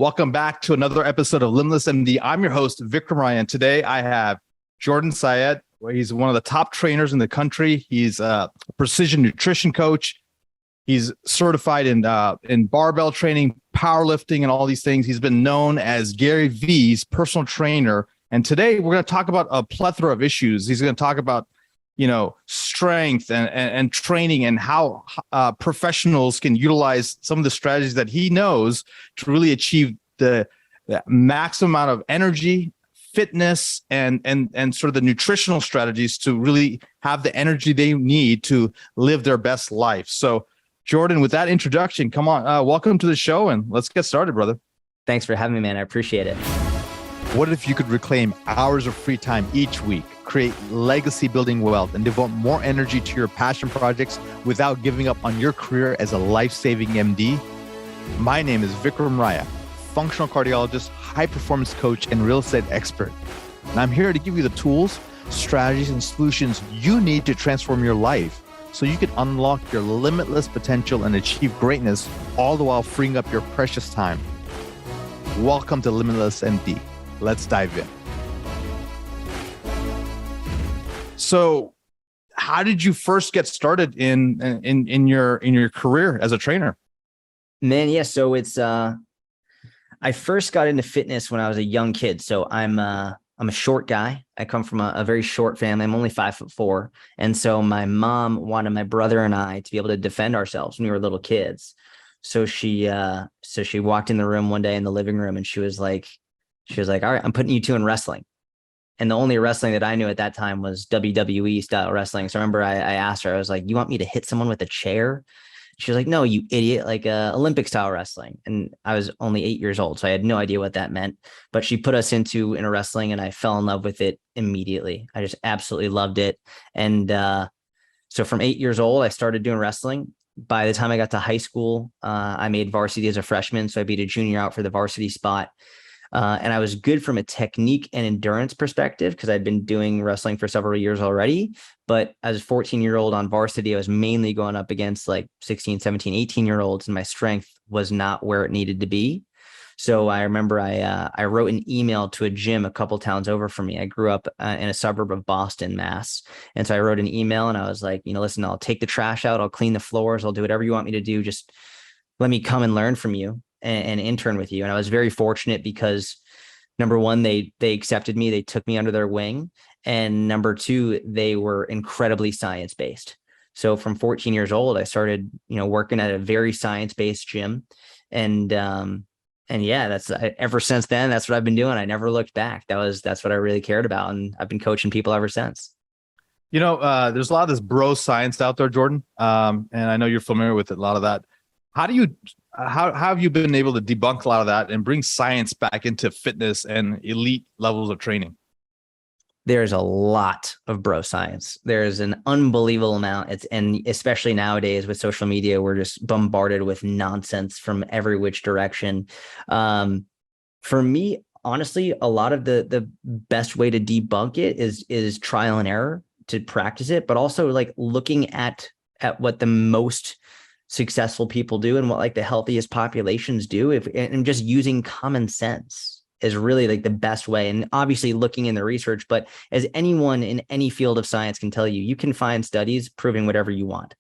Welcome back to another episode of Limitless MD. I'm your host, Vikram Raya, and today I have Jordan Syatt. He's one of the top trainers in the country. He's a precision nutrition coach. He's certified in barbell training, powerlifting, and all these things. He's been known as Gary V's personal trainer. And today we're going to talk about a plethora of issues. He's going to talk about, strength and training and how professionals can utilize some of the strategies that he knows to really achieve the maximum amount of energy, fitness, and sort of the nutritional strategies to really have the energy they need to live their best life. So, Jordan, with that introduction, come on, welcome to the show, and let's get started, brother. Thanks for having me, man. I appreciate it. What if you could reclaim hours of free time each week, create legacy building wealth, and devote more energy to your passion projects without giving up on your career as a life-saving MD? My name is Vikram Raya, functional cardiologist, high performance coach, and real estate expert. And I'm here to give you the tools, strategies, and solutions you need to transform your life so you can unlock your limitless potential and achieve greatness, all the while freeing up your precious time. Welcome to Limitless MD. Let's dive in. So, how did you first get started in your career as a trainer? Man, yeah. So it's I first got into fitness when I was a young kid. So I'm a short guy. I come from a very short family. I'm only 5'4", and so my mom wanted my brother and I to be able to defend ourselves when we were little kids. So she walked in the room one day in the living room, and she was like, all right, I'm putting you two in wrestling. And the only wrestling that I knew at that time was WWE style wrestling. So I remember I asked her, I was like, you want me to hit someone with a chair? She was like, no, you idiot, like Olympic style wrestling. And I was only 8 years old, so I had no idea what that meant. But she put us into wrestling, and I fell in love with it immediately. I just absolutely loved it. And so from 8 years old, I started doing wrestling. By the time I got to high school, I made varsity as a freshman. So I beat a junior out for the varsity spot. And I was good from a technique and endurance perspective because I'd been doing wrestling for several years already. But as a 14-year-old on varsity, I was mainly going up against like 16, 17, 18-year-olds, and my strength was not where it needed to be. So I remember I wrote an email to a gym a couple towns over from me. I grew up in a suburb of Boston, Mass. And so I wrote an email, and I was like, listen, I'll take the trash out. I'll clean the floors. I'll do whatever you want me to do. Just let me come and learn from you and intern with you. And I was very fortunate because number one, they accepted me. They took me under their wing. And number two, they were incredibly science-based. So from 14 years old, I started, working at a very science-based gym. And yeah, ever since then, that's what I've been doing. I never looked back. That's what I really cared about. And I've been coaching people ever since. There's a lot of this bro science out there, Jordan. And I know you're familiar with a lot of that. How have you been able to debunk a lot of that and bring science back into fitness and elite levels of training? There's a lot of bro science. There's an unbelievable amount. And especially nowadays with social media, we're just bombarded with nonsense from every which direction. For me, honestly, a lot of the best way to debunk it is trial and error, to practice it, but also like looking at what the most successful people do and what like the healthiest populations do, and just using common sense is really like the best way. And obviously looking in the research, but as anyone in any field of science can tell you, you can find studies proving whatever you want,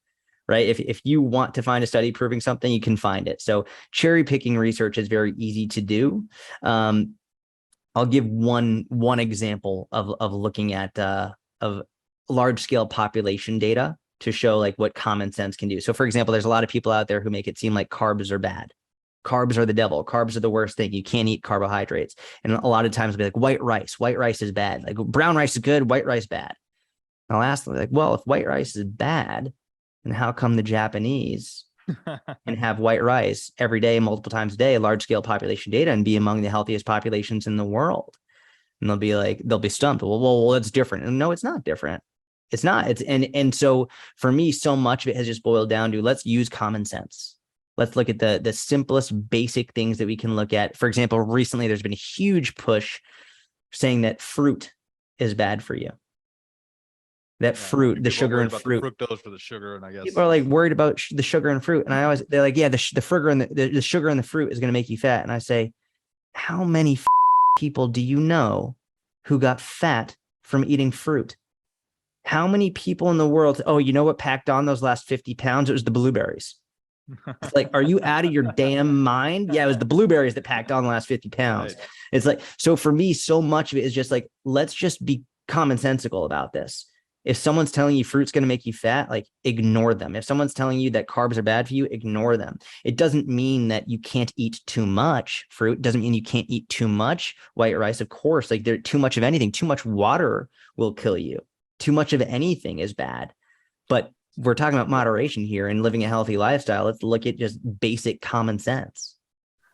right? If you want to find a study proving something, you can find it. So cherry picking research is very easy to do. I'll give one example of looking at of large scale population data to show like what common sense can do. So for example, there's a lot of people out there who make it seem like carbs are bad. Carbs are the devil. Carbs are the worst thing. You can't eat carbohydrates. And a lot of times they'll be like, white rice is bad. Like brown rice is good, white rice bad. And I'll ask them like, well, if white rice is bad, then how come the Japanese can have white rice every day, multiple times a day, large scale population data, and be among the healthiest populations in the world? And they'll be stumped. Well, it's different. And no, it's not different. It's not. And so for me, so much of it has just boiled down to let's use common sense. Let's look at the simplest basic things that we can look at. For example, recently there's been a huge push saying that fruit is bad for you. That fruit, the sugar and fruit. Fructose for the sugar, and I guess people are like worried about the sugar and fruit. And they're like, yeah, the sugar and the sugar in the fruit is going to make you fat. And I say, how many people do you know who got fat from eating fruit? How many people in the world? Oh, you know what packed on those last 50 pounds? It was the blueberries. It's like, are you out of your damn mind? Yeah, it was the blueberries that packed on the last 50 pounds. Right. It's like, so for me, so much of it is just like, let's just be commonsensical about this. If someone's telling you fruit's going to make you fat, like ignore them. If someone's telling you that carbs are bad for you, ignore them. It doesn't mean that you can't eat too much fruit. It doesn't mean you can't eat too much white rice. Of course, like there, too much of anything, too much water will kill you. Too much of anything is bad. But we're talking about moderation here and living a healthy lifestyle. Let's look at just basic common sense.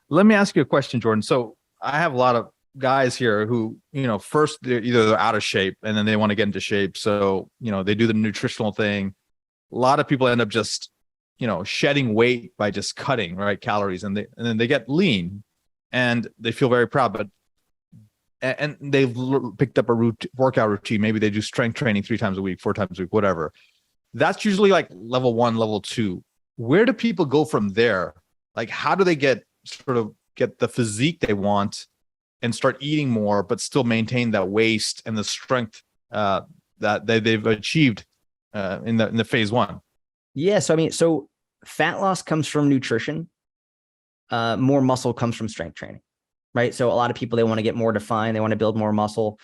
Let me ask you a question, Jordan. So I have a lot of guys here who, first they're out of shape and then they want to get into shape. So, they do the nutritional thing. A lot of people end up just, shedding weight by just cutting, right, calories, and then they get lean and they feel very proud, but and they've picked up a workout routine. Maybe they do strength training 3 times a week, 4 times a week, whatever. That's usually like level 1, level 2. Where do people go from there? Like, how do they get the physique they want and start eating more, but still maintain that waist and the strength that they've achieved in the phase 1? Yeah. So fat loss comes from nutrition. More muscle comes from strength training, right? So a lot of people, they want to get more defined. They want to build more muscle.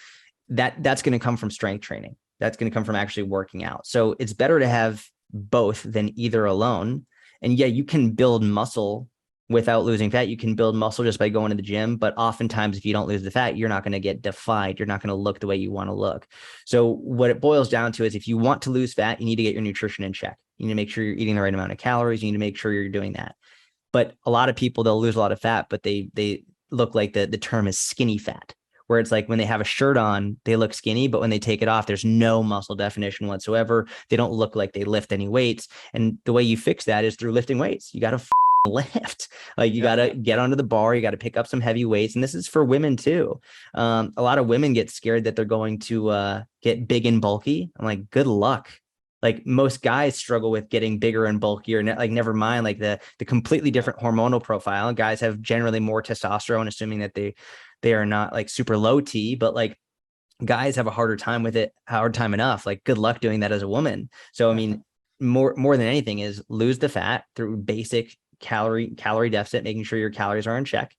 That's going to come from strength training. That's going to come from actually working out. So it's better to have both than either alone. And yeah, you can build muscle without losing fat. You can build muscle just by going to the gym. But oftentimes, if you don't lose the fat, you're not going to get defined. You're not going to look the way you want to look. So what it boils down to is if you want to lose fat, you need to get your nutrition in check. You need to make sure you're eating the right amount of calories. You need to make sure you're doing that. But a lot of people, they'll lose a lot of fat, but they look like the term is skinny fat, where it's like when they have a shirt on, they look skinny, but when they take it off, there's no muscle definition whatsoever. They don't look like they lift any weights. And the way you fix that is through lifting weights. You got to lift. Like you got to get onto the bar. You got to pick up some heavy weights. And this is for women too. A lot of women get scared that they're going to get big and bulky. I'm like, good luck. Like most guys struggle with getting bigger and bulkier, like never mind like the completely different hormonal profile. Guys have generally more testosterone, assuming that they are not like super low T, but like guys have a harder time with it, hard time enough. Like good luck doing that as a woman. So, I mean, more than anything is lose the fat through basic calorie deficit, making sure your calories are in check,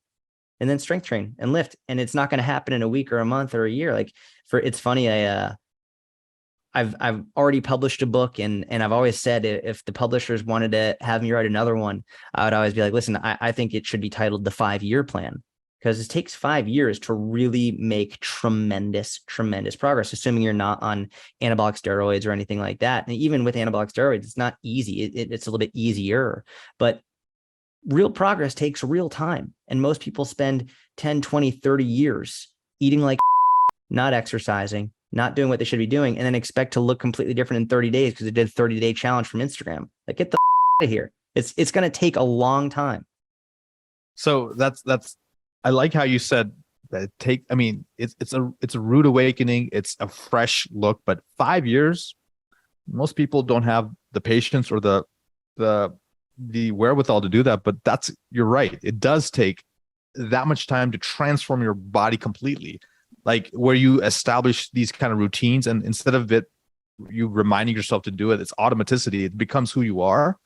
and then strength train and lift. And it's not going to happen in a week or a month or a year. Like it's funny. I've already published a book and I've always said if the publishers wanted to have me write another one, I would always be like, listen, I think it should be titled the 5-year plan, because it takes 5 years to really make tremendous progress, assuming you're not on anabolic steroids or anything like that. And even with anabolic steroids, it's not easy. It's a little bit easier, but real progress takes real time. And most people spend 10, 20, 30 years eating like not exercising, not doing what they should be doing, and then expect to look completely different in 30 days because they did a 30-day challenge from Instagram. Like, get the out of here. It's going to take a long time. So that's I like how you said that it's a rude awakening. It's a fresh look, but 5 years, most people don't have the patience or the wherewithal to do that. But you're right. It does take that much time to transform your body completely. Like where you establish these kind of routines, and instead of you reminding yourself to do it, it's automaticity. It becomes who you are.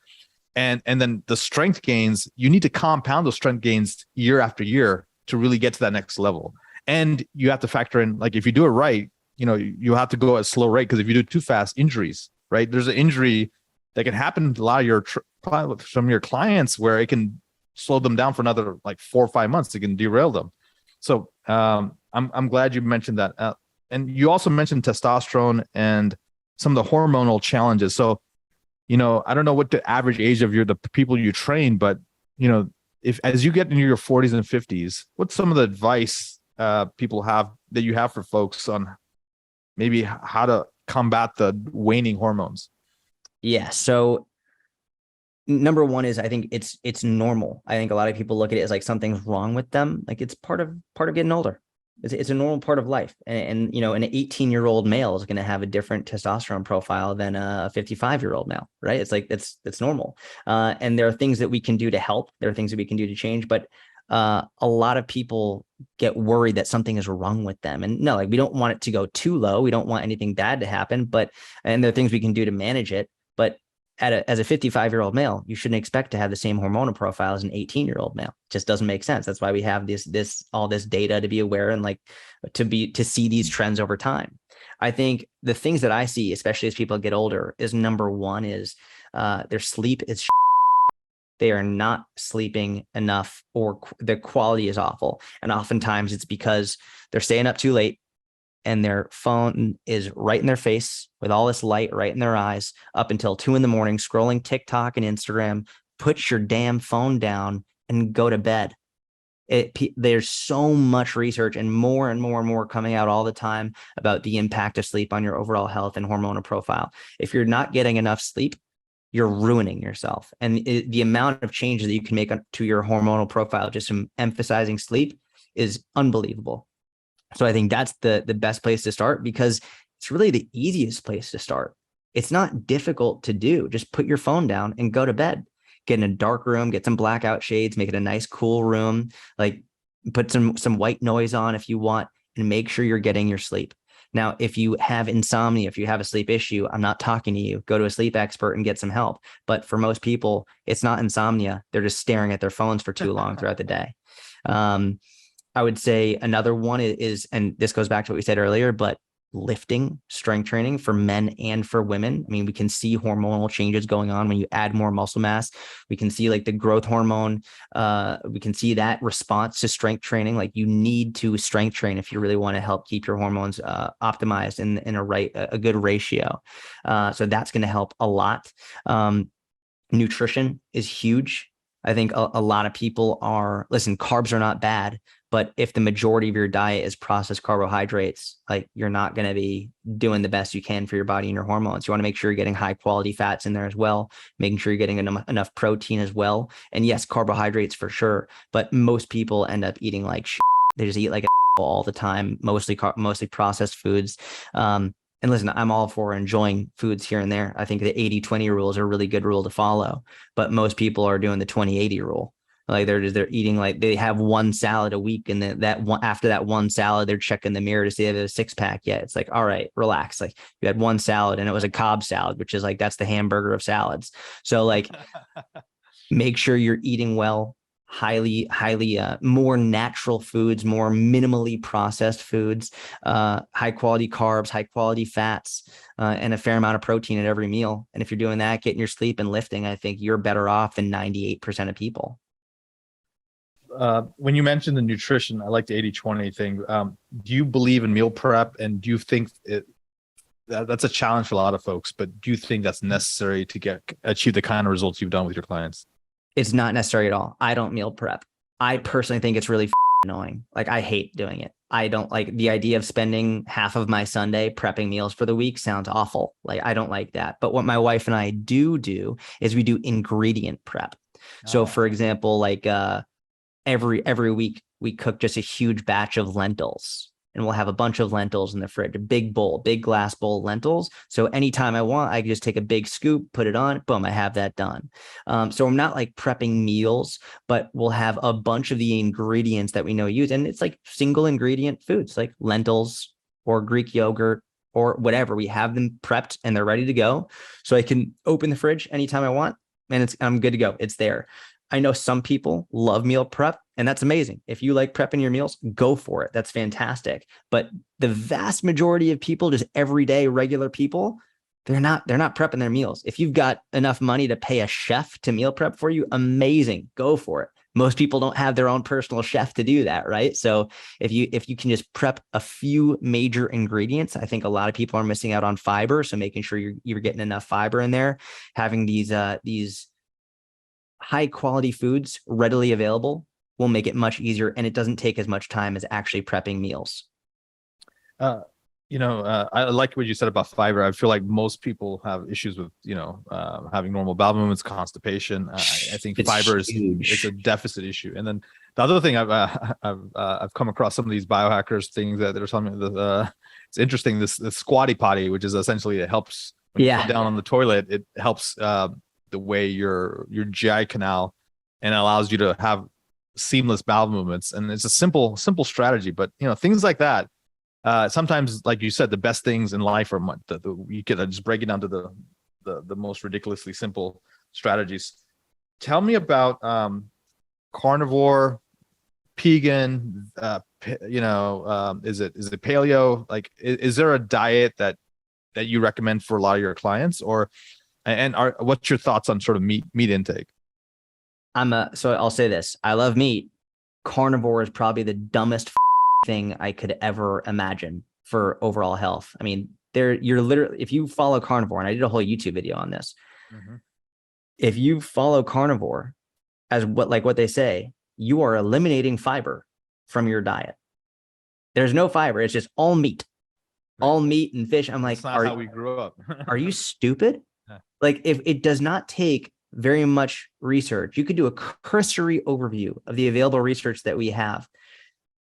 And then the strength gains, you need to compound those strength gains year after year to really get to that next level. And you have to factor in, like, if you do it right, you have to go at a slow rate, because if you do it too fast, injuries, right? There's an injury that can happen to a lot of some of your clients where it can slow them down for another like 4 or 5 months. It can derail them. So I'm glad you mentioned that. And you also mentioned testosterone and some of the hormonal challenges. So, I don't know what the average age of the people you train, but, if as you get into your 40s and 50s, what's some of the advice people have that you have for folks on maybe how to combat the waning hormones? Yeah. So number one is, I think it's normal. I think a lot of people look at it as like something's wrong with them. Like it's part of getting older. It's a normal part of life. And an 18-year-old male is going to have a different testosterone profile than a 55-year-old male, right? It's like, it's normal. And there are things that we can do to help. There are things that we can do to change. But a lot of people get worried that something is wrong with them. And no, like we don't want it to go too low. We don't want anything bad to happen, and there are things we can do to manage it. But as a 55-year-old male, you shouldn't expect to have the same hormonal profile as an 18-year-old male. It just doesn't make sense. That's why we have all this data to be aware and like to see these trends over time. I think the things that I see, especially as people get older, is number one is their sleep is they are not sleeping enough, or their quality is awful. And oftentimes it's because they're staying up too late and their phone is right in their face with all this light right in their eyes up until 2 a.m, scrolling TikTok and Instagram. Put your damn phone down and go to bed. There's so much research and more coming out all the time about the impact of sleep on your overall health and hormonal profile. If you're not getting enough sleep, you're ruining yourself. And the amount of changes that you can make to your hormonal profile just from emphasizing sleep is unbelievable. So I think that's the best place to start, because it's really the easiest place to start. It's not difficult to do. Just put your phone down and go to bed. Get in a dark room, get some blackout shades, make it a nice cool room, like put some white noise on if you want, and make sure you're getting your sleep. Now, if you have insomnia, if you have a sleep issue, I'm not talking to you. Go to a sleep expert and get some help. But for most people, it's not insomnia. They're just staring at their phones for too long throughout the day. I would say another one is, and this goes back to what we said earlier, but lifting, strength training for men and for women. I mean, we can see hormonal changes going on when you add more muscle mass. We can see like the growth hormone. We can see that response to strength training. Like you need to strength train if you really want to help keep your hormones optimized in a good ratio. So that's going to help a lot. Nutrition is huge. I think a lot of people carbs are not bad, but if the majority of your diet is processed carbohydrates, like you're not going to be doing the best you can for your body and your hormones. You want to make sure you're getting high quality fats in there as well, making sure you're getting enough protein as well. And yes, carbohydrates for sure, but most people end up eating like shit. They just eat like all the time, mostly processed foods. And listen, I'm all for enjoying foods here and there. I think the 80-20 rule is a really good rule to follow, but most people are doing the 20-80 rule. Like they're eating, like they have one salad a week, and then after that one salad, they're checking the mirror to see if they have a 6-pack yet. It's like, all right, relax. Like you had one salad and it was a Cobb salad, which is like, that's the hamburger of salads. So like make sure you're eating well, highly more natural foods, more minimally processed foods, high quality carbs, high quality fats, and a fair amount of protein at every meal. And if you're doing that, getting your sleep and lifting, I think you're better off than 98% of people. When you mentioned the nutrition, I like the 80-20 thing. Do you believe in meal prep, and do you think that's a challenge for a lot of folks, but do you think that's necessary to achieve the kind of results you've done with your clients? It's not necessary at all. I don't meal prep. I personally think it's really annoying. Like I hate doing it. I don't like the idea of spending half of my Sunday prepping meals for the week. Sounds awful. Like I don't like that. But what my wife and I do is we do ingredient prep. So for example, like every week we cook just a huge batch of lentils, and we'll have a bunch of lentils in the fridge, a big glass bowl of lentils. So anytime I want, I can just take a big scoop, put it on, boom, I have that done. So I'm not like prepping meals, but we'll have a bunch of the ingredients that we know use. And it's like single ingredient foods like lentils or Greek yogurt or whatever. We have them prepped and they're ready to go. So I can open the fridge anytime I want, and I'm good to go. It's there. I know some people love meal prep, and that's amazing. If you like prepping your meals, go for it. That's fantastic. But the vast majority of people, just everyday regular people, they're not prepping their meals. If you've got enough money to pay a chef to meal prep for you, amazing. Go for it. Most people don't have their own personal chef to do that, right? So if you can just prep a few major ingredients, I think a lot of people are missing out on fiber. So making sure you're getting enough fiber in there, having these high quality foods readily available will make it much easier, and it doesn't take as much time as actually prepping meals. I like what you said about fiber. I feel like most people have issues with, having normal bowel movements, constipation. I think fiber it's a deficit issue. And then the other thing I've come across some of these biohackers things that they're telling me that it's interesting. This squatty potty, which is essentially it helps when you sit down on the toilet. It helps the way your GI canal, and allows you to have seamless bowel movements. And it's a simple strategy, but things like that. Sometimes, like you said, the best things in life are you could just break it down to the most ridiculously simple strategies. Tell me about carnivore, vegan, is it paleo? Like, is there a diet that you recommend for a lot of your clients, what's your thoughts on sort of meat intake? So I'll say this. I love meat. Carnivore is probably the dumbest thing I could ever imagine for overall health. I mean, you're literally, if you follow carnivore, and I did a whole YouTube video on this, if you follow carnivore as what they say, you are eliminating fiber from your diet. There's no fiber. It's just all meat, all meat and fish. I'm like, that's not how we grew up. Are you stupid? Like, if it does not take very much research, you could do a cursory overview of the available research that we have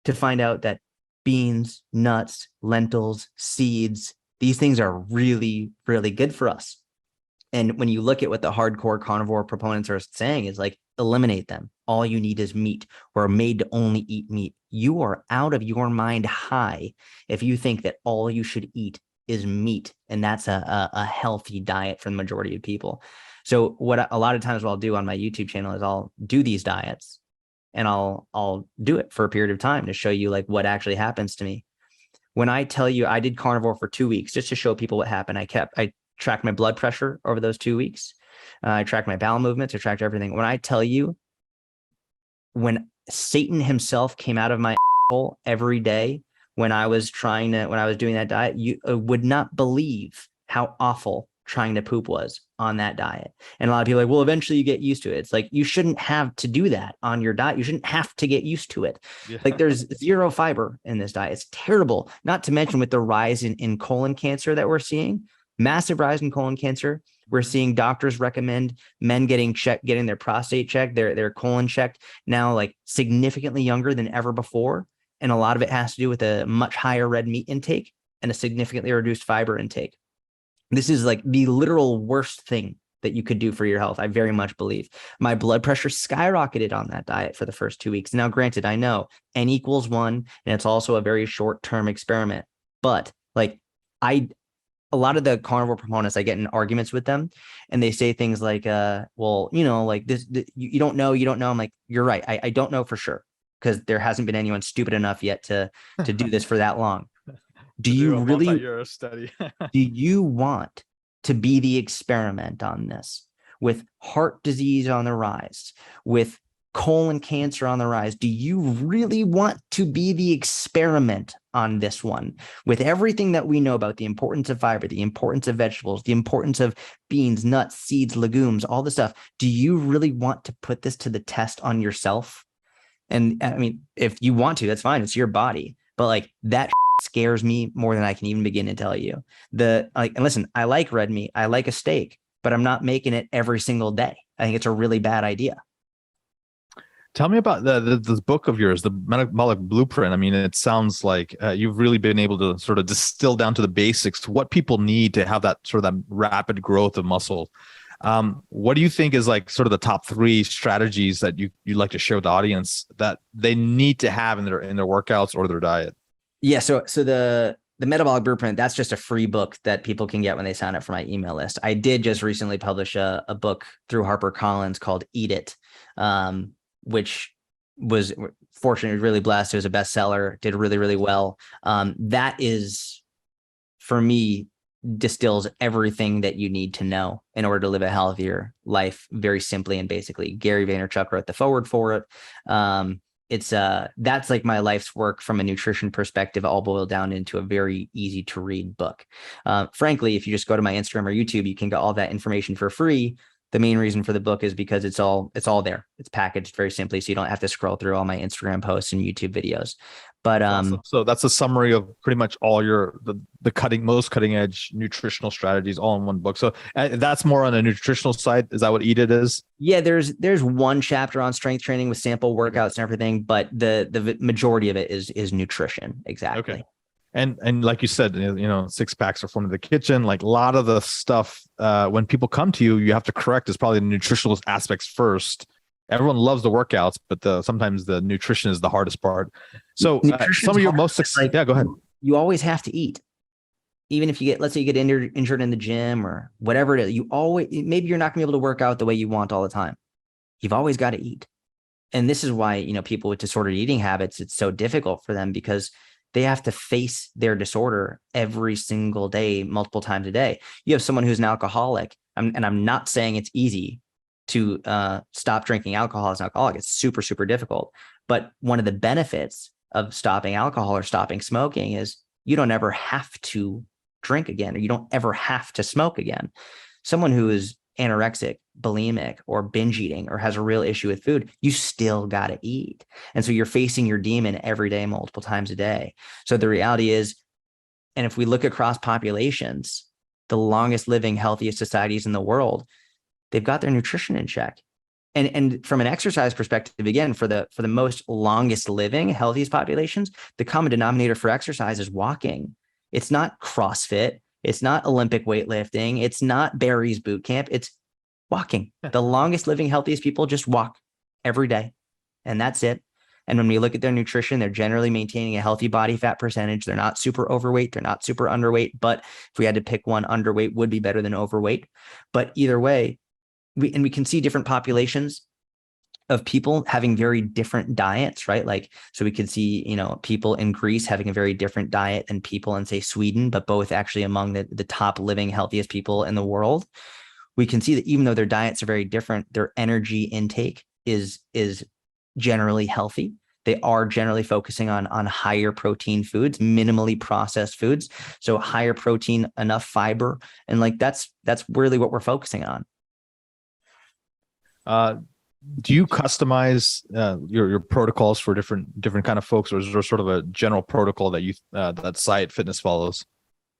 to find out that beans, nuts, lentils, seeds, these things are really, really good for us. And when you look at what the hardcore carnivore proponents are saying, is like, eliminate them. All you need is meat. We're made to only eat meat. You are out of your mind high if you think that all you should eat is meat, and that's a healthy diet for the majority of people. So what a lot of times what I'll do on my YouTube channel is I'll do these diets, and I'll do it for a period of time to show you like what actually happens to me. When I tell you I did carnivore for 2 weeks just to show people what happened, I tracked my blood pressure over those 2 weeks. I tracked my bowel movements. I tracked everything. When I tell you, when Satan himself came out of my hole every day when I was doing that diet, you would not believe how awful trying to poop was on that diet. And a lot of people are like, well, eventually you get used to it. It's like, you shouldn't have to do that on your diet. You shouldn't have to get used to it. Yeah. Like, there's zero fiber in this diet. It's terrible. Not to mention with the rise in colon cancer that we're seeing, massive rise in colon cancer. We're seeing doctors recommend men getting their prostate checked, their colon checked now, like significantly younger than ever before. And a lot of it has to do with a much higher red meat intake and a significantly reduced fiber intake. This is like the literal worst thing that you could do for your health. I very much believe. My blood pressure skyrocketed on that diet for the first 2 weeks. Now, granted, I know N equals 1, and it's also a very short-term experiment, but like a lot of the carnivore proponents, I get in arguments with them, and they say things like, well, like this, you don't know. I'm like, you're right. I don't know for sure, because there hasn't been anyone stupid enough yet to do this for that long. Do you really study? Do you want to be the experiment on this, with heart disease on the rise, with colon cancer on the rise? Do you really want to be the experiment on this one, with everything that we know about the importance of fiber, the importance of vegetables, the importance of beans, nuts, seeds, legumes, all this stuff? Do you really want to put this to the test on yourself? And I mean, if you want to, that's fine. It's your body. But like, that scares me more than I can even begin to tell you. And listen, I like red meat. I like a steak, but I'm not making it every single day. I think it's a really bad idea. Tell me about this book of yours, the Metabolic Blueprint. I mean, it sounds like you've really been able to sort of distill down to the basics, what people need to have that sort of that rapid growth of muscle. What do you think is like sort of the top 3 strategies that you'd like to share with the audience that they need to have in their workouts or their diet? Yeah. So the Metabolic Blueprint, that's just a free book that people can get when they sign up for my email list. I did just recently publish a book through HarperCollins called Eat It, which was fortunately really blessed. It was a bestseller, did really, really well. That is, for me, distills everything that you need to know in order to live a healthier life, very simply and basically. Gary Vaynerchuk wrote the foreword for it. That's like my life's work from a nutrition perspective, all boiled down into a very easy to read book. Frankly, if you just go to my Instagram or YouTube, you can get all that information for free. The main reason for the book is because it's all there. It's packaged very simply, so you don't have to scroll through all my Instagram posts and YouTube videos. But awesome. So that's a summary of pretty much all the most cutting edge nutritional strategies all in one book. So that's more on a nutritional side. Is that what Eat It is? Yeah, there's one chapter on strength training with sample workouts and everything, but the majority of it is nutrition. Exactly. Okay. And like you said, 6 packs are formed in the kitchen. Like a lot of the stuff, when people come to you, you have to correct is probably the nutritional aspects first. Everyone loves the workouts, but sometimes the nutrition is the hardest part. So some Nutrition's of your hard. most Like, yeah, go ahead. you always have to eat. Even if you get, let's say you get injured in the gym or whatever it is, you always, maybe you're not gonna be able to work out the way you want all the time. You've always got to eat. And this is why, people with disordered eating habits, it's so difficult for them because they have to face their disorder every single day, multiple times a day. You have someone who's an alcoholic, and I'm not saying it's easy to stop drinking alcohol as an alcoholic. It's super, super difficult. But one of the benefits of stopping alcohol or stopping smoking is you don't ever have to drink again, or you don't ever have to smoke again. Someone who is anorexic, bulimic, or binge eating, or has a real issue with food, you still got to eat. And so you're facing your demon every day, multiple times a day. So the reality is, and if we look across populations, the longest living, healthiest societies in the world, they've got their nutrition in check. And from an exercise perspective, again, for the most longest living, healthiest populations, the common denominator for exercise is walking. It's not CrossFit. It's not Olympic weightlifting. It's not Barry's boot camp. It's walking. The longest living, healthiest people just walk every day, and that's it. And when we look at their nutrition, they're generally maintaining a healthy body fat percentage. They're not super overweight. They're not super underweight. But if we had to pick one, underweight would be better than overweight. But either way, we can see different populations of people having very different diets, right? Like, so we could see, people in Greece having a very different diet than people in, say, Sweden, but both actually among the top living, healthiest people in the world. We can see that even though their diets are very different, their energy intake is generally healthy. They are generally focusing on higher protein foods, minimally processed foods. So higher protein, enough fiber. And like, that's really what we're focusing on. Do you customize your protocols for different kind of folks, or is there sort of a general protocol that that Syatt Fitness follows?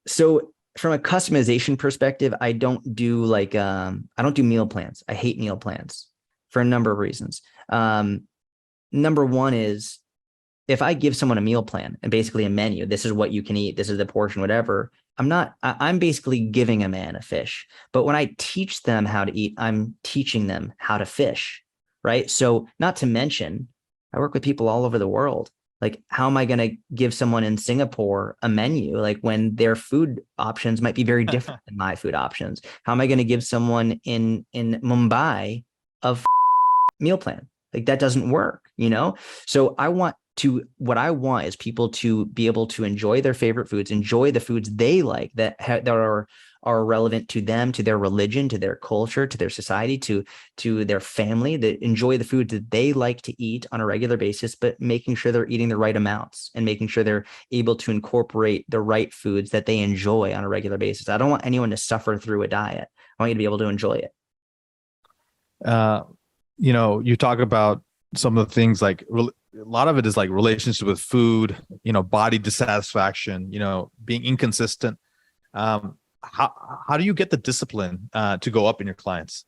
So from a customization perspective, I don't do I don't do meal plans. I hate meal plans for a number of reasons. Number one is, if I give someone a meal plan and basically a menu, this is what you can eat, this is the portion, whatever, I'm basically giving a man a fish. But when I teach them how to eat, I'm teaching them how to fish, right? So not to mention, I work with people all over the world. Like, how am I going to give someone in Singapore a menu, like, when their food options might be very different than my food options? How am I going to give someone in Mumbai a meal plan? Like, that doesn't work, So what I want is people to be able to enjoy their favorite foods, enjoy the foods they like that are relevant to them, to their religion, to their culture, to their society, to their family, that enjoy the foods that they like to eat on a regular basis, but making sure they're eating the right amounts and making sure they're able to incorporate the right foods that they enjoy on a regular basis. I don't want anyone to suffer through a diet. I want you to be able to enjoy it. You talk about some of the things, like a lot of it is like relationships with food, body dissatisfaction, being inconsistent. How do you get the discipline to go up in your clients?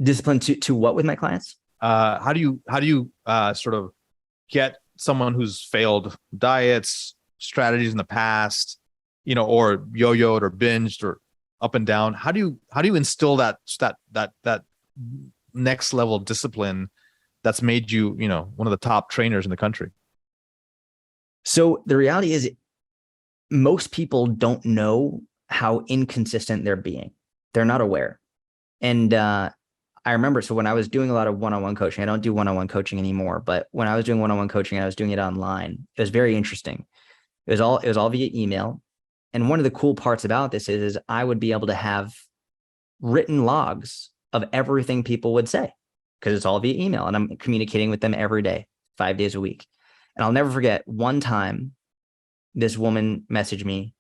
Discipline to what with my clients? How do you sort of get someone who's failed diets, strategies in the past, or yo-yoed or binged or up and down? How do you instill that next level discipline that's made you, one of the top trainers in the country? So the reality is, most people don't know how inconsistent they're being. They're not aware. And I remember, so when I was doing a lot of one-on-one coaching, I don't do one-on-one coaching anymore, but when I was doing one-on-one coaching, I was doing it online. It was very interesting. It was all via email. And one of the cool parts about this is I would be able to have written logs of everything people would say, because it's all via email and I'm communicating with them every day, 5 days a week. And I'll never forget one time this woman messaged me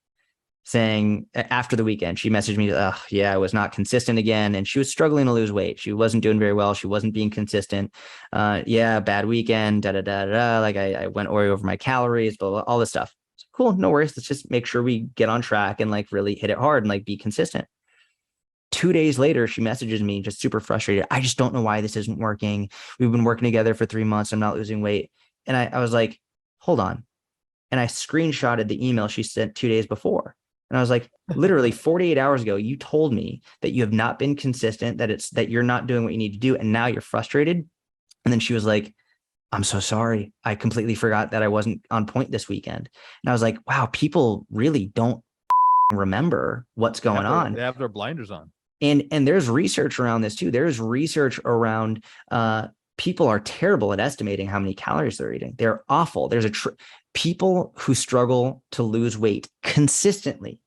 saying, after the weekend, she messaged me, I was not consistent again. And she was struggling to lose weight. She wasn't doing very well. She wasn't being consistent. Bad weekend, Like I went over my calories, blah, blah, all this stuff. So, cool. No worries. Let's just make sure we get on track and like really hit it hard and like be consistent. 2 days later, she messages me just super frustrated. I just don't know why this isn't working. We've been working together for 3 months. I'm not losing weight. And I was like, hold on. And I screenshotted the email she sent 2 days before. And I was like, literally 48 hours ago, you told me that you have not been consistent, that you're not doing what you need to do. And now you're frustrated. And then she was like, I'm so sorry. I completely forgot that I wasn't on point this weekend. And I was like, wow, people really don't remember what's going on. They have their blinders on. And there's research around this too. There's research around people are terrible at estimating how many calories they're eating. They're awful. There's people who struggle to lose weight consistently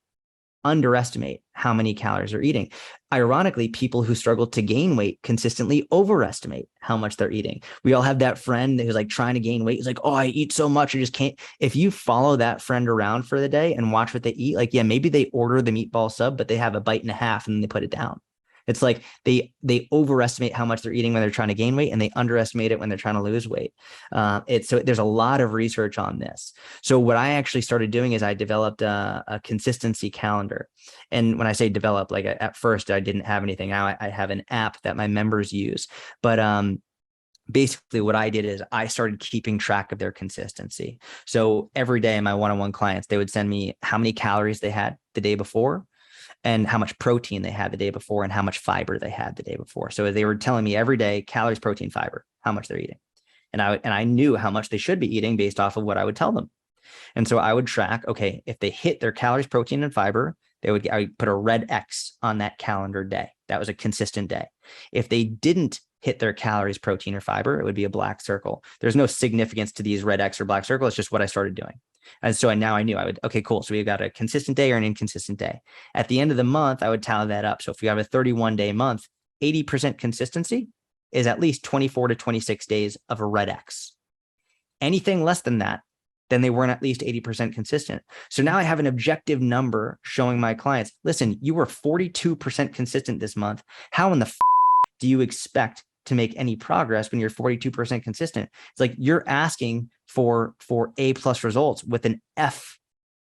underestimate how many calories they're eating. Ironically, people who struggle to gain weight consistently overestimate how much they're eating. We all have that friend who's like trying to gain weight. He's like, oh, I eat so much, I just can't. If you follow that friend around for the day and watch what they eat, like, yeah, maybe they order the meatball sub, but they have a bite and a half and then they put it down. It's like they overestimate how much they're eating when they're trying to gain weight, and they underestimate it when they're trying to lose weight. So there's a lot of research on this. So what I actually started doing is I developed a consistency calendar. And when I say develop, like at first I didn't have anything. Now I have an app that my members use. But basically what I did is I started keeping track of their consistency. So every day my one-on-one clients, they would send me how many calories they had the day before, and how much protein they had the day before, and how much fiber they had the day before. So they were telling me every day, calories, protein, fiber, how much they're eating. And I knew how much they should be eating based off of what I would tell them. And so I would track, okay, if they hit their calories, protein, and fiber, I would put a red X on that calendar day. That was a consistent day. If they didn't hit their calories, protein, or fiber, it would be a black circle. There's no significance to these red X or black circle. It's just what I started doing. And so now I knew I would, okay, cool. So we've got a consistent day or an inconsistent day. At the end of the month, I would tally that up. So if you have a 31-day month, 80% consistency is at least 24 to 26 days of a red X. Anything less than that, then they weren't at least 80% consistent. So now I have an objective number showing my clients, listen, you were 42% consistent this month. How in the do you expect to make any progress when you're 42% consistent? It's like you're asking for A+ results with an F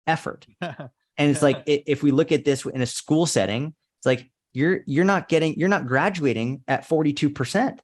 effort. And it's like, if we look at this in a school setting, it's like you're not graduating at 42%.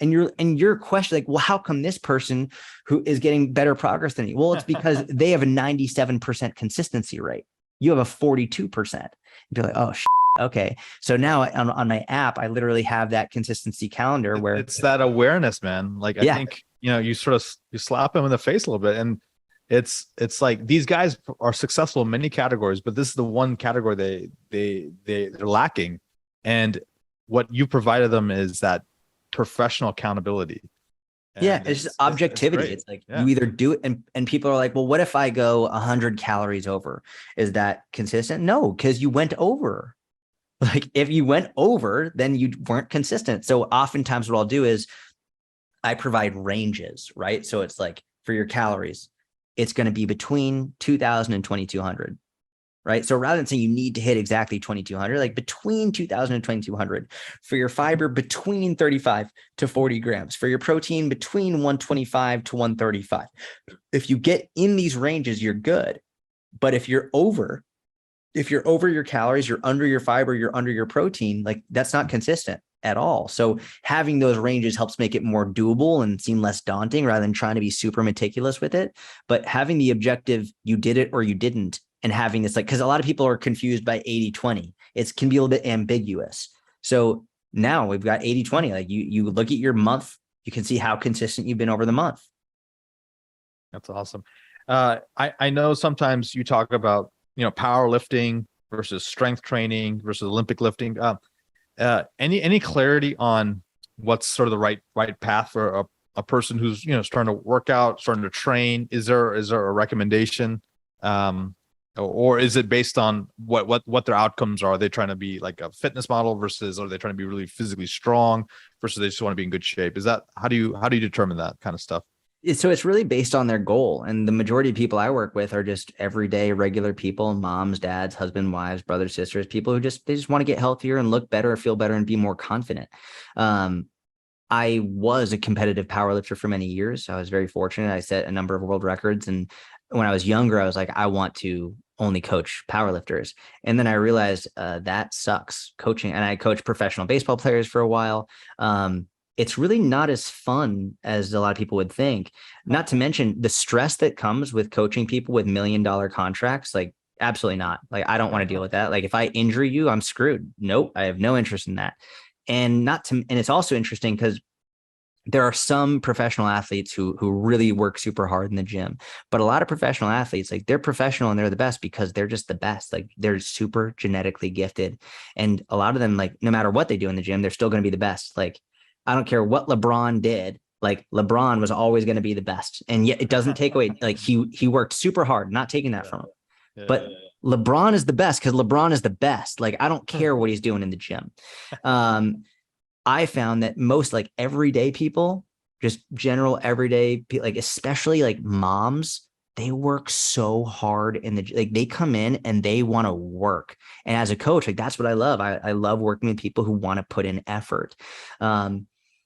And you're questioning, like, well, how come this person who is getting better progress than you? Well, it's because they have a 97% consistency rate. You have a 42%. You'd be like, oh, okay. So now on my app, I literally have that consistency calendar where it's that awareness, man. Like, I think, you slap them in the face a little bit, and it's like these guys are successful in many categories, but this is the one category they're lacking. And what you provided them is that professional accountability. And it's just objectivity. It's like you either do it, and people are like, well, what if I go 100 calories over? Is that consistent? No, because you went over. Like if you went over, then you weren't consistent. So oftentimes what I'll do is I provide ranges, right? So it's like for your calories, it's going to be between 2,000 and 2,200, right? So rather than saying you need to hit exactly 2,200, like between 2,000 and 2,200. For your fiber, between 35 to 40 grams. For your protein, between 125 to 135. If you get in these ranges, you're good. But if you're over your calories, you're under your fiber, you're under your protein, like that's not consistent at all. So having those ranges helps make it more doable and seem less daunting rather than trying to be super meticulous with it. But having the objective, you did it or you didn't, and having this, like, because a lot of people are confused by 80-20. It can be a little bit ambiguous. So now we've got 80-20. Like you look at your month, you can see how consistent you've been over the month. That's awesome. I know sometimes you talk about, powerlifting versus strength training versus Olympic lifting. Any clarity on what's sort of the right path for a person who's starting to work out, starting to train? Is there a recommendation, or is it based on what their outcomes are? Are they trying to be like a fitness model versus are they trying to be really physically strong versus they just want to be in good shape? Is that how do you determine that kind of stuff? So it's really based on their goal. And the majority of people I work with are just everyday regular people, moms, dads, husband, wives, brothers, sisters, people who just want to get healthier and look better, feel better, and be more confident. I was a competitive powerlifter for many years. I was very fortunate. I set a number of world records. And when I was younger, I was like, I want to only coach powerlifters. And then I realized that sucks, coaching. And I coached professional baseball players for a while. It's really not as fun as a lot of people would think, not to mention the stress that comes with coaching people with $1 million contracts. Like Absolutely not. Like, I don't want to deal with that. Like, if I injure you, I'm screwed. Nope. I have no interest in that. And it's also interesting because there are some professional athletes who really work super hard in the gym, but a lot of professional athletes, like, they're professional and they're the best because they're just the best. Like, they're super genetically gifted. And a lot of them, like, no matter what they do in the gym, they're still going to be the best. Like, I don't care what LeBron did. Like, LeBron was always going to be the best. And yet it doesn't take away, like, he worked super hard, not taking that from him. But LeBron is the best because LeBron is the best. Like, I don't care what he's doing in the gym. I found that most, like, everyday people, just general everyday, like, especially like moms, they work so hard like, they come in and they want to work. And as a coach, like, that's what I love. I love working with people who want to put in effort.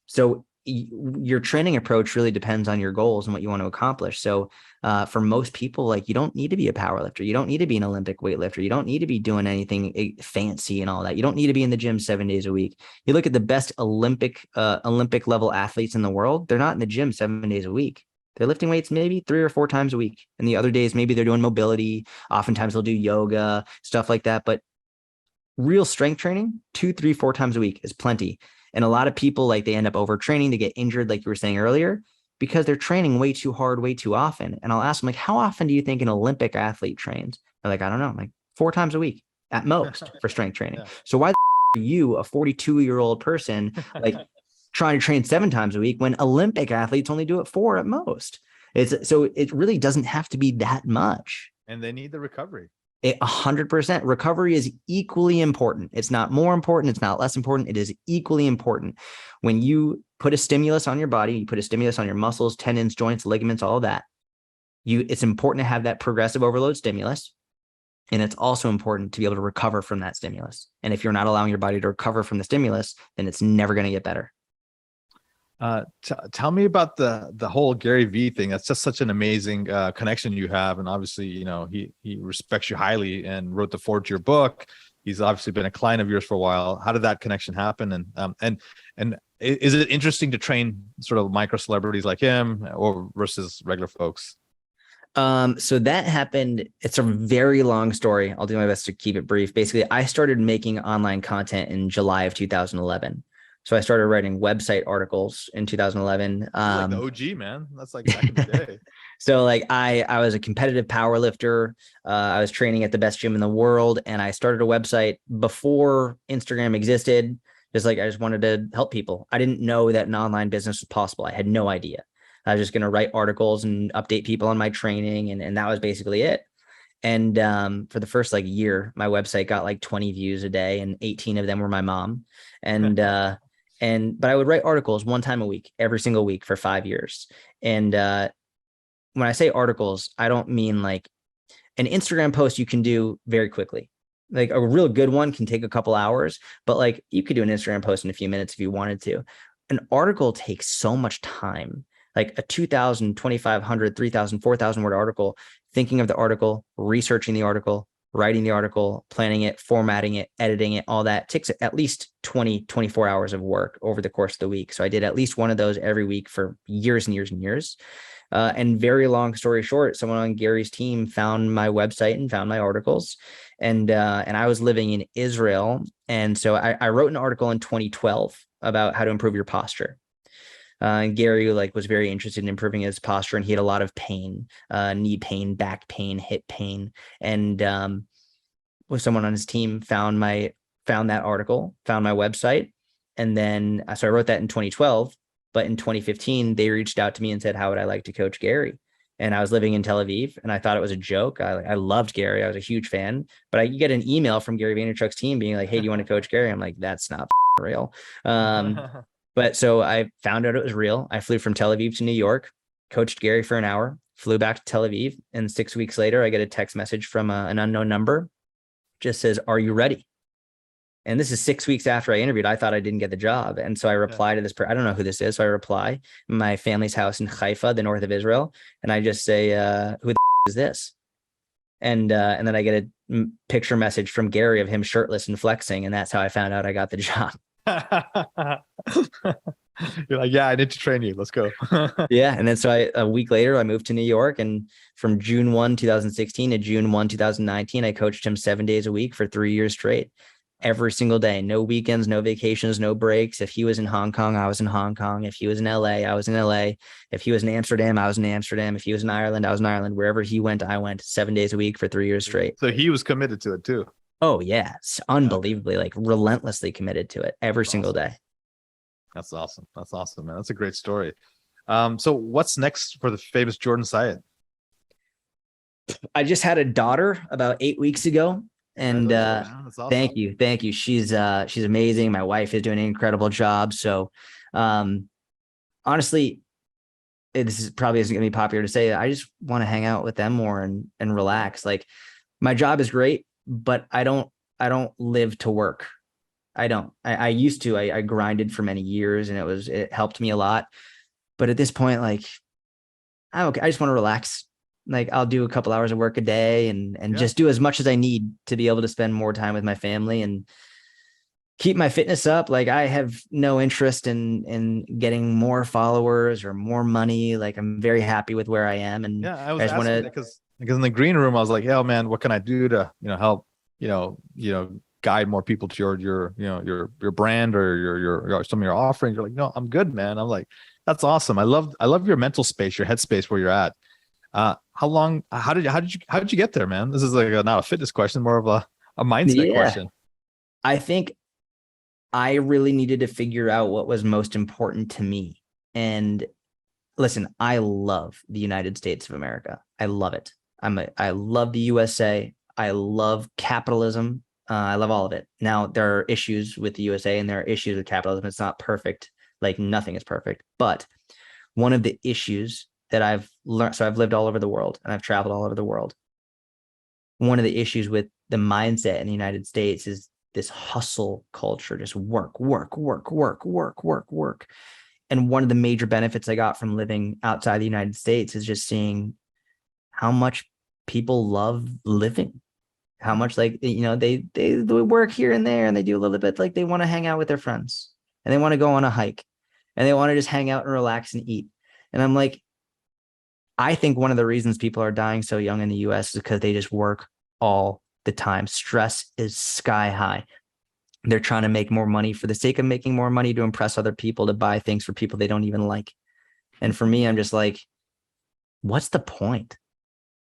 So your training approach really depends on your goals and what you want to accomplish. So for most people, like, you don't need to be a power lifter. You don't need to be an Olympic weightlifter. You don't need to be doing anything fancy and all that. You don't need to be in the gym 7 days a week. You look at the best Olympic level athletes in the world. They're not in the gym 7 days a week. They're lifting weights maybe 3 or 4 times a week. And the other days, maybe they're doing mobility. Oftentimes they'll do yoga, stuff like that. But real strength training, 2, 3, 4 times a week is plenty. And a lot of people, like, they end up overtraining, they get injured, like you were saying earlier, because they're training way too hard, way too often. And I'll ask them, like, how often do you think an Olympic athlete trains? They're like, I don't know, I'm like 4 times a week at most for strength training. Yeah. So why are you, a 42-year-old person, like, trying to train 7 times a week when Olympic athletes only do it 4 at most? So it really doesn't have to be that much. And they need the recovery. 100%. Recovery is equally important. It's not more important. It's not less important. It is equally important. When you put a stimulus on your body, you put a stimulus on your muscles, tendons, joints, ligaments, all of that. It's important to have that progressive overload stimulus. And it's also important to be able to recover from that stimulus. And if you're not allowing your body to recover from the stimulus, then it's never going to get better. Tell me about the whole Gary V thing. That's just such an amazing connection you have, and obviously, you know, he respects you highly and wrote the forward to your book. He's obviously been a client of yours for a while. How did that connection happen? And is it interesting to train sort of micro celebrities like him or versus regular folks? So that happened. It's a very long story. I'll do my best to keep it brief. Basically, I started making online content in July of 2011. So I started writing website articles in 2011. Like the OG, man. That's like back in the day. So, like, I was a competitive power lifter. I was training at the best gym in the world, and I started a website before Instagram existed. Just like, I just wanted to help people. I didn't know that an online business was possible. I had no idea. I was just going to write articles and update people on my training, and that was basically it. And for the first, like, year, my website got like 20 views a day, and 18 of them were my mom. But I would write articles 1 time a week, every single week for 5 years. And when I say articles, I don't mean like an Instagram post you can do very quickly. Like, a real good one can take a couple hours, but, like, you could do an Instagram post in a few minutes if you wanted to. An article takes so much time, like a 2,000, 2,500, 3,000, 4,000 word article, thinking of the article, researching the article, writing the article, planning it, formatting it, editing it, all that takes at least 20, 24 hours of work over the course of the week. So I did at least one of those every week for years and years and years. And very long story short, someone on Gary's team found my website and found my articles. And I was living in Israel. And so I wrote an article in 2012 about how to improve your posture. And Gary, like, was very interested in improving his posture, and he had a lot of pain, knee pain, back pain, hip pain. And with someone on his team found that article, found my website. And then, so I wrote that in 2012, but in 2015, they reached out to me and said, how would I like to coach Gary? And I was living in Tel Aviv, and I thought it was a joke. I loved Gary. I was a huge fan, but you get an email from Gary Vaynerchuk's team being like, hey, do you want to coach Gary? I'm like, that's not real. But so I found out it was real. I flew from Tel Aviv to New York, coached Gary for an hour, flew back to Tel Aviv. And 6 weeks later, I get a text message from an unknown number. Just says, are you ready? And this is 6 weeks after I interviewed. I thought I didn't get the job. And so I reply to this I don't know who this is. So I reply, my family's house in Haifa, the north of Israel. And I just say, who the is this? And then I get a picture message from Gary of him shirtless and flexing. And that's how I found out I got the job. You're like, yeah, I need to train you. Let's go. Yeah. And then a week later, I moved to New York, and from June 1, 2016 to June 1, 2019, I coached him 7 days a week for 3 years straight, every single day, no weekends, no vacations, no breaks. If he was in Hong Kong, I was in Hong Kong. If he was in LA, I was in LA. If he was in Amsterdam, I was in Amsterdam. If he was in Ireland, I was in Ireland. Wherever he went, I went, 7 days a week for 3 years straight. So he was committed to it too. Oh yeah. It's Okay. unbelievably, like, relentlessly committed to it every That's single awesome. day. That's awesome. That's awesome, man. That's a great story. So what's next for the famous Jordan Syatt? I just had a daughter about 8 weeks ago, and Congratulations, man. That's awesome. thank you, thank you. She's amazing. My wife is doing an incredible job. So, um, honestly, this is probably isn't going to be popular to say. I just want to hang out with them more and relax. Like, my job is great, but I don't live to work. I don't. I used to. I grinded for many years, and it helped me a lot. But at this point, like, I'm okay. I just want to relax. Like, I'll do a couple hours of work a day, and Yeah. just do as much as I need to be able to spend more time with my family and keep my fitness up. Like, I have no interest in getting more followers or more money. Like, I'm very happy with where I am, and Yeah. I I was just want asking to. that because in the green room, I was like, yeah, man, what can I do to, help, guide more people to your brand or your some of your offerings. You're like, no, I'm good, man. I'm like, that's awesome. I love your mental space, your headspace where you're at. How did you get there, man? This is like not a fitness question, more of a mindset Yeah, question. I think I really needed to figure out what was most important to me. And listen, I love the United States of America. I love it. I love the USA. I love capitalism. I love all of it. Now, there are issues with the USA and there are issues with capitalism. It's not perfect. Like, nothing is perfect. But one of the issues that I've learned, so I've lived all over the world and I've traveled all over the world. One of the issues with the mindset in the United States is this hustle culture, just work, work, work, work, work, work, work. And one of the major benefits I got from living outside the United States is just seeing how much people love living, how much, like, they work here and there, and they do a little bit, like, they want to hang out with their friends, and they want to go on a hike, and they want to just hang out and relax and eat. And I'm like, I think one of the reasons people are dying so young in the US is because they just work all the time. Stress is sky high. They're trying to make more money for the sake of making more money, to impress other people, to buy things for people they don't even like. And for me, I'm just like, what's the point?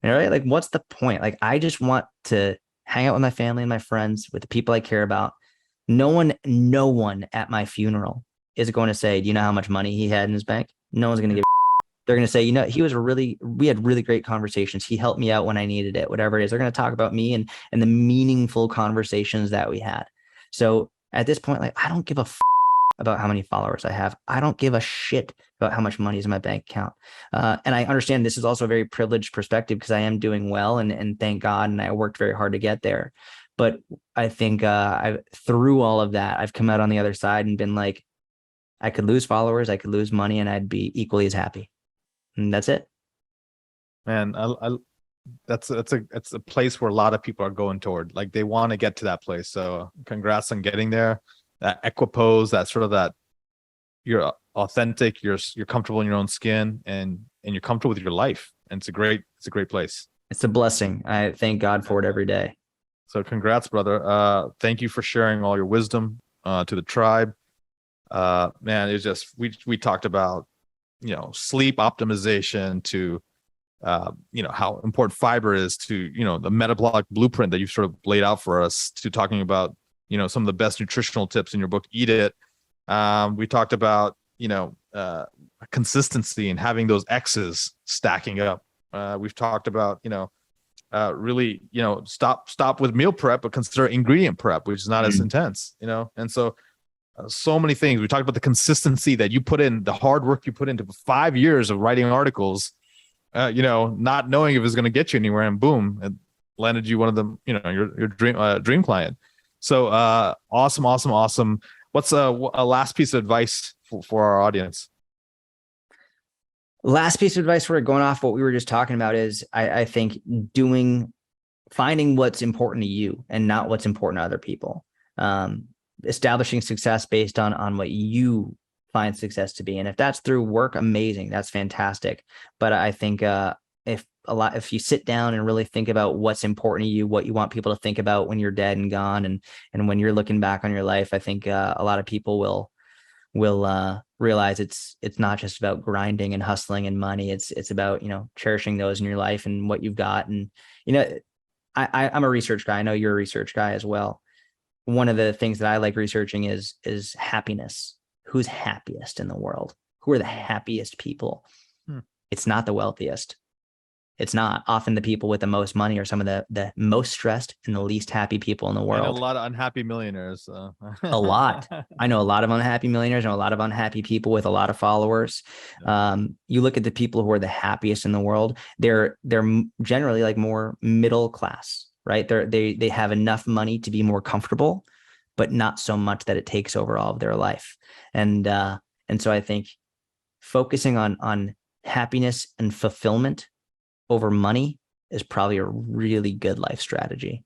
All right. Like, what's the point? Like, I just want to hang out with my family and my friends, with the people I care about. No one at my funeral is going to say, do you know how much money he had in his bank? No one's going to give. They're going to say, we had really great conversations. He helped me out when I needed it, whatever it is. They're going to talk about me and the meaningful conversations that we had. So at this point, like, I don't give a about how many followers I have. I don't give a shit about how much money is in my bank account. And I understand this is also a very privileged perspective, because I am doing well, and thank God, and I worked very hard to get there. But I think through all of that, I've come out on the other side and been like, I could lose followers, I could lose money, and I'd be equally as happy. And that's it. Man, that's a place where a lot of people are going toward. Like, they want to get to that place. So congrats on getting there. That equipose, that sort of that you're authentic, you're comfortable in your own skin, and you're comfortable with your life. And it's a great place. It's a blessing. I thank God for it every day. So congrats, brother. Thank you for sharing all your wisdom to the tribe. Man, it's just we talked about sleep optimization to how important fiber is to the metabolic blueprint that you've sort of laid out for us, to talking about some of the best nutritional tips in your book, Eat It. We talked about consistency and having those X's stacking up. We've talked about really stop with meal prep, but consider ingredient prep, which is not as intense. And so many things. We talked about the consistency that you put in, the hard work you put into 5 years of writing articles, not knowing if it's going to get you anywhere, and boom, it landed you one of them, your dream client. So awesome. What's a last piece of advice for our audience? Last piece of advice, for going off what we were just talking about, is I think finding what's important to you and not what's important to other people. Establishing success based on what you find success to be. And if that's through work, amazing. That's fantastic. But I think if you sit down and really think about what's important to you, what you want people to think about when you're dead and gone, and when you're looking back on your life, I think a lot of people will realize it's not just about grinding and hustling and money. It's about, cherishing those in your life and what you've got. And, I'm a research guy. I know you're a research guy as well. One of the things that I like researching is happiness. Who's happiest in the world? Who are the happiest people? It's not the wealthiest. It's not. Often the people with the most money are some of the most stressed and the least happy people in the world. And a lot of unhappy millionaires. A lot. I know a lot of unhappy millionaires and a lot of unhappy people with a lot of followers. Yeah. You look at the people who are the happiest in the world. They're generally like more middle class, right? They have enough money to be more comfortable, but not so much that it takes over all of their life. And so I think focusing on happiness and fulfillment over money is probably a really good life strategy.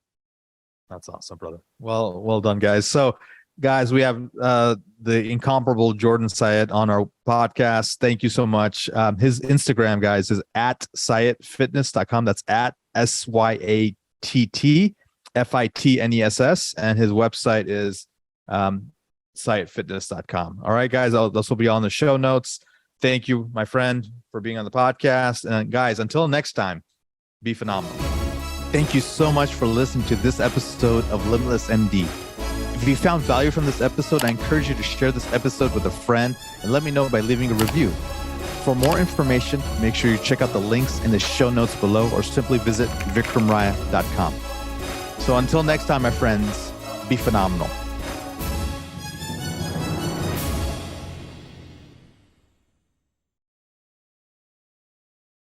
That's awesome, brother. Well done, guys. So, guys, we have the incomparable Jordan Syatt on our podcast. Thank you so much. His Instagram, guys, is at SyattFitness.com. That's at SyattFitness, and his website is SyattFitness.com. All right, guys, this will be on the show notes. Thank you, my friend, for being on the podcast. And guys, until next time, be phenomenal. Thank you so much for listening to this episode of Limitless MD. If you found value from this episode, I encourage you to share this episode with a friend and let me know by leaving a review. For more information, make sure you check out the links in the show notes below or simply visit vikramraya.com. So until next time, my friends, be phenomenal.